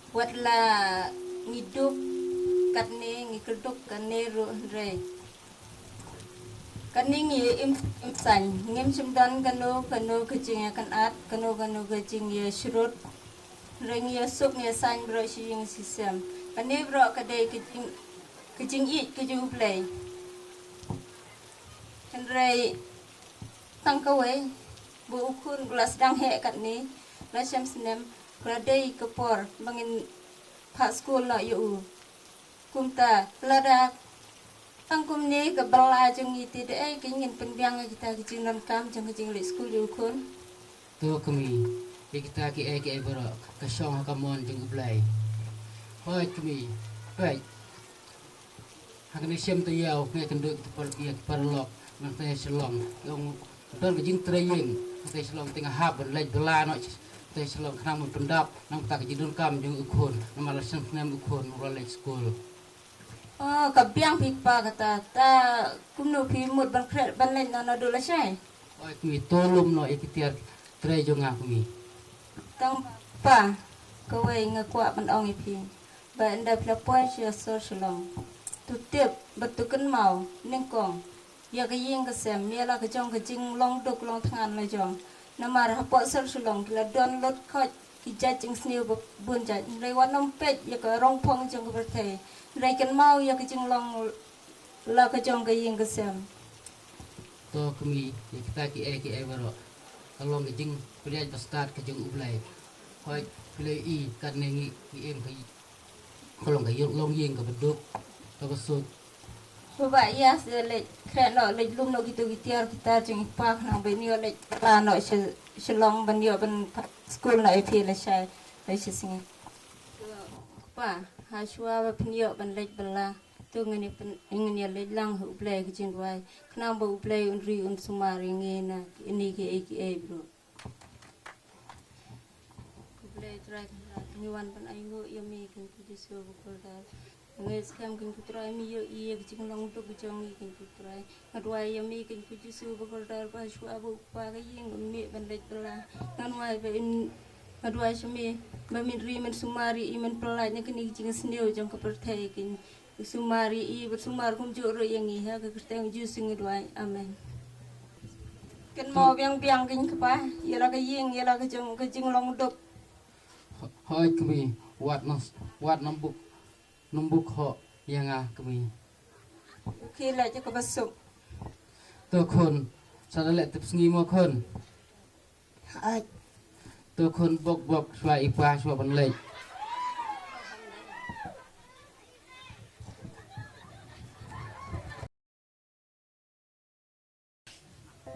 Buatlah ngidup katne ngikerduk katne re. Katne ngi im san ngim simdan kano kecing kan at kano kecing ya surut reng ya sup ya san bro sing sistem. Katne bro kadai kecing kecing play. Kan re tang kawe bu ukur gelas dang he katne la syam sinem kadai kepor bangin pak school na yu kumta lada tangkum ni ke bala jeng iti de kingin penbiang kita kecing non kam jeng kecing li school yu kun tu kami kita ki bro kasong kamon jeng ublai hoi kami baik hakni sem tu yau ke kenduk parlok nang teh selong long don kecing training teh selong tengah hab lej bela no teh selong khnam pendap nang tak kecing kam jeng ukun nama lesem nem ukun rolek school. oh kabiang pipa kata ta kumno pi mut ban kret ban len na do la sai Oi kami tolum no ikitiar trai jonga kami. tang pa kawe ngakwa ban ong ipi ba anda pelapoy sia so shalom tu tip betukan mau ningkong ya ka ying ka sem ya la ka jong ka jing long duk long thangan la jong namar ha po sel shalom la don lot khot ki jajing sniu bun jaj rei wan nom pet ya ka rong phong jong ka berthe rei kan mau ya ka jing long la ka jong ka ying ka sem To kami kita ki bro kalong kecing pilih bestart kecing ublai hoi pilih I kan nengi ki em kai kalong kai long yeng ka beduk ka besut Bapa ya se le kret no le lum no gitu gitiar kita jing pa nang be ni le la no shalom ban yo ban school na ipi le sai le sing pa ha shwa ba pnyo ban le bala tu ngani le lang hu ble ki jing wai knang bu ble un ri un sumari ngena ini ki bro ble try ni wan ban ai ngo yami kin ku jisu bu ko da ngai skam kin ku try mi yo I ki jing long tu ku jong I kin ku try ngadwai yami kin ku jisu bu ko da pa shwa bu pa ga ying mi ban le bala ngan wai be in ngadwai shmi ba min ri men sumari I men pelaj ni kini jing sneu jong ka perthai kin sumari I bersumar kum joro yang I ha ka kristeng ju sing dwai amen ken mo biang kin kapa yara ka ying yara ka jing long dok hoi kami wat nombuk ho yang kami kila je ka basuk to kon sadale tep sngi mo kon ai to kon bok shwa ipa shwa ban lej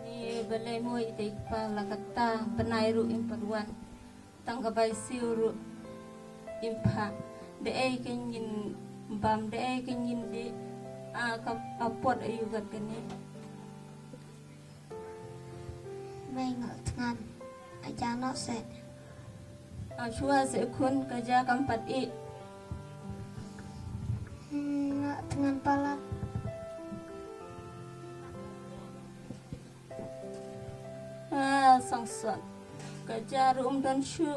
ni balai moi te pa la kata penai ru imparwan tangga bai siu ru impa de ai kin bam de ai kin de a ka apot ayu gat kene Mày ngỡ ngan aja no se a shua se kun ka ja kampat I ngỡ ngan pala sang son ka ja rum dan shu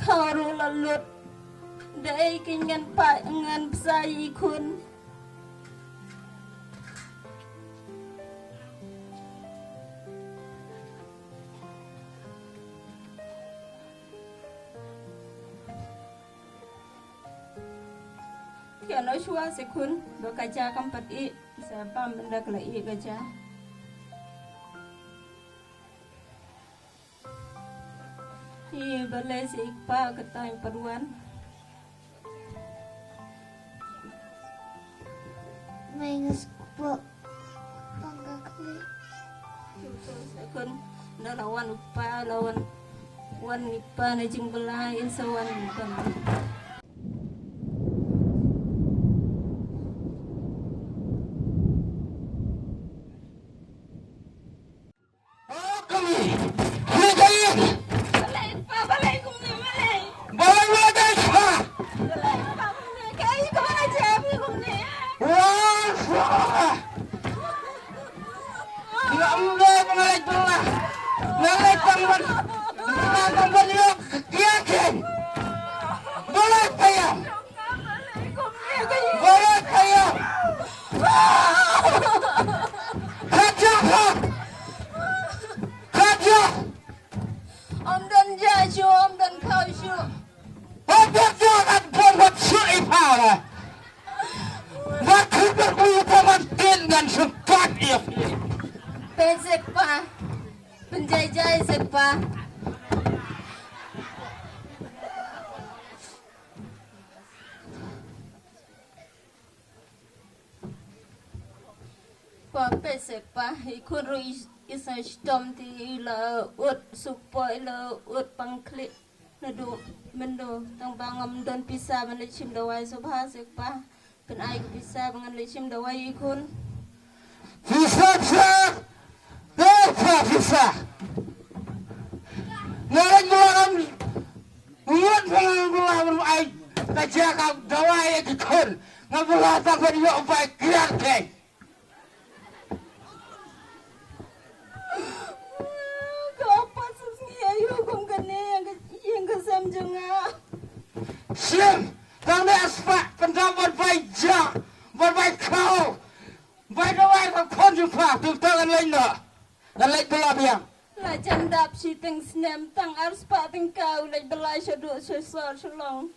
karu lalut dai kingan pa ngan sai kun kia no shua se kun do ka ja kampat I sa pam benda kala I ka ja I balai si ikpa kata yang paruan Mày ngỡ bộ bangga kali kun na lawan upa lawan wan ipa na jing belai sa wan ban balai kum ni balai boleh guys ha balai kum ni kai ko na je kum ni wah beliau yakin. Boleh saya? Boleh saya? Kerja. Kerja. Om dan jaju, om dan kau syu. Apa jangan buat suri para. Waktu berkumpul dengan sempat ia. Pesek pa. Penjajah sekpa. Pa pesek pa. Ikun ru isa stom ti la ut supo la ut pangklik. Nadu mendo tang bangam don pisah menecim dawai subha sekpa. Pen ai pisah dengan lecim dawai ikun. Bisa. Bisa. Ngaran bulan bulan bulan ai kerja kau dawai ikun. Ngabulah tak beri upaya kian keng. Apa susni ayu kong kene yang kesam jenga. Sim, kami aspak pendapat baik jah, berbaik kau. Baik dawai kau kon jumpa, tutangan lain dah. Dan lain belah biang. La jandap si teng snem tang arus pa teng kau la belai syaduk sesor selong.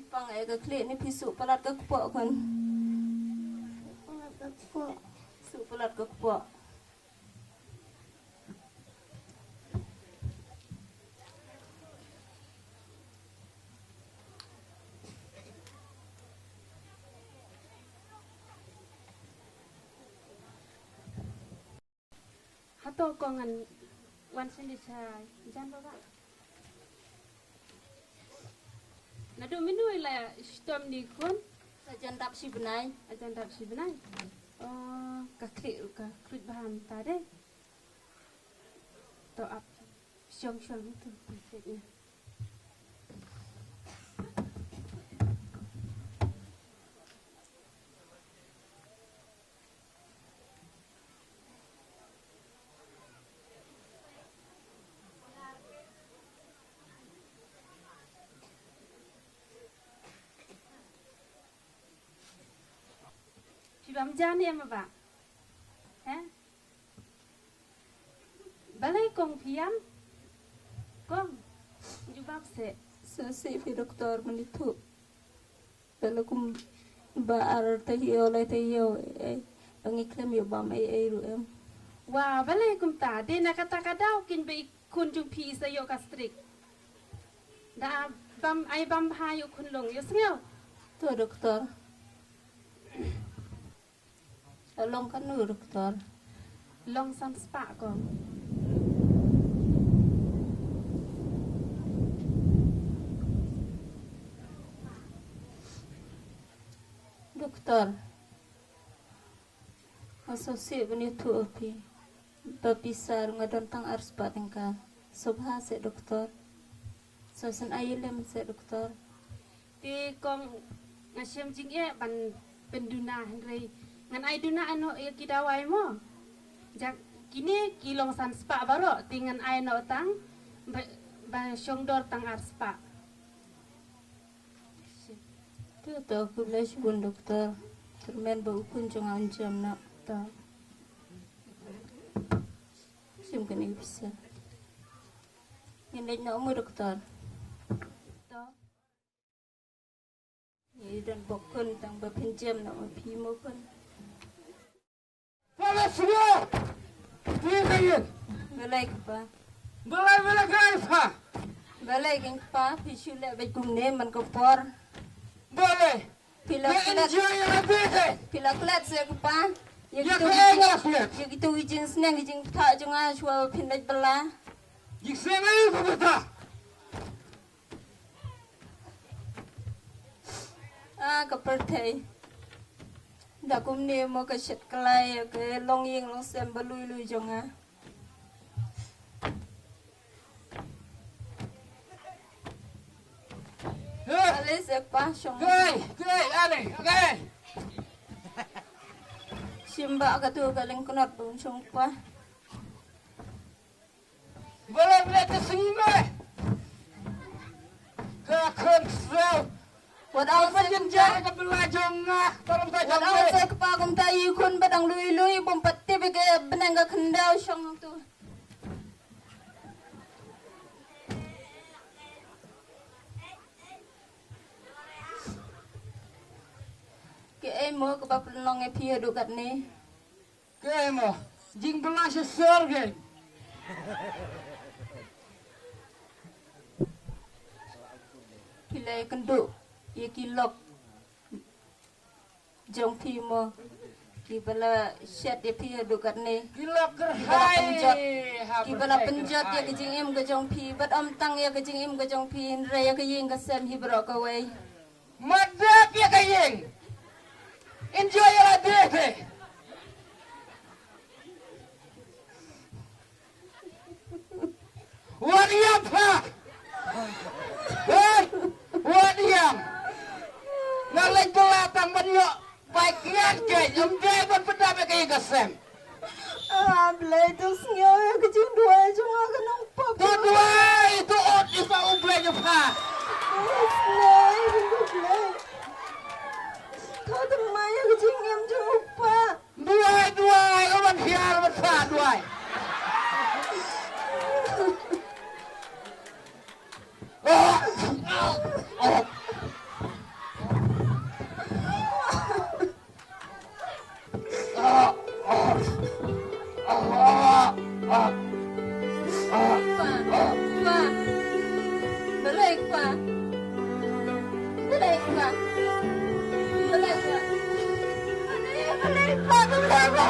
Pang ai ka klik ni pisu pelat ka kepok kan. Pelat ka kepok. Su pelat ka kepok. Hato kongan wan sendisai jan baba nado minui la stom ni kun La jandap si benai. ajan dap si benai oh ka klik ka klik baham tade to ap syong tu perfectnya Bam jani ama ba? Balai kong piam? Kong, jubab se. Sesi fi doktor menitu. Bela kum ba ar tahiyo la tahiyo bangi klem yo bam ai ru em. Wah, balai kum ta. De na kata kadau kin be kun jung pi sa yo kastrik. Da bam ai bam hayu kun long yo sngel. Tu doktor. Tolong kan nu doktor. Long san spa kong. Doktor. Asosiasi menitu api. Bapisar ngadon tang ars patengka. Subha se doktor. Sosan ayilem se doktor. Di kong ngasyam jing e ban penduna rei. Ngan ai duna ano kidawai mo. Jak kini kilong san spa baro tingan ai no tang ba syongdor tang ar spa. Tu to aku belas pun doktor. Termen bau pun jangan jam nak ta. Sim kena bisa. Yang nak umur doktor. To Ni dan bokun tang berpinjam nak mapi mo pun. Pada semua. Ini Balai pa. Belai kan apa? Balai keng pa pisu le bai kum ne man ko por. Boleh. Pilak Enjoy your business. pilak let se ko pa. Ya kaya flat. Ya gitu wijing senang wijing tak jangan shua pindah belah. Jiksen ayo betul. Kepertai. Dak kum ni mo ke set kelai ke long ying long sem belui lui jonga. Ale se pa shong. Gay, ale, gay. Simba ka tu ka ling kunot pun shong pa. Boleh lihat sini. Kakak sel. Wat ang sa Jangan ke belajong ngah. Tolong tak wat ang sa kapagum tayo kun badang lui bom patti bege benang ga kendau syong tu. Ke mo ke bapelong e pia dukat ni. Kemo. Jing belas sorge. Pilai kenduk ye kilok jong pi mo ki bala shet ye pi dukat ni. Gila kerhai. Ki bala penjat ye ke jing im ke jong pi bat om tang ye ke jing im ke jong pi re ye ke ying ke sem hi bro ka wei. Madak ya kayeng. Enjoy your day. Wadiam pak. Hei, wadiam. Ngalai telatang banyak baiknya ke. Embe ban pedap ke gasem. Ah, belai tu sengau ye ke jing dua jong akan nampak. Tu dua itu ot isa umble je pak. Belai, belai. Kau temai ye ke jing em jong upa. Dua, oman hiar ban pak dua. Belai pa. Belai pa. Belai pa. Belai pa. Belai pa.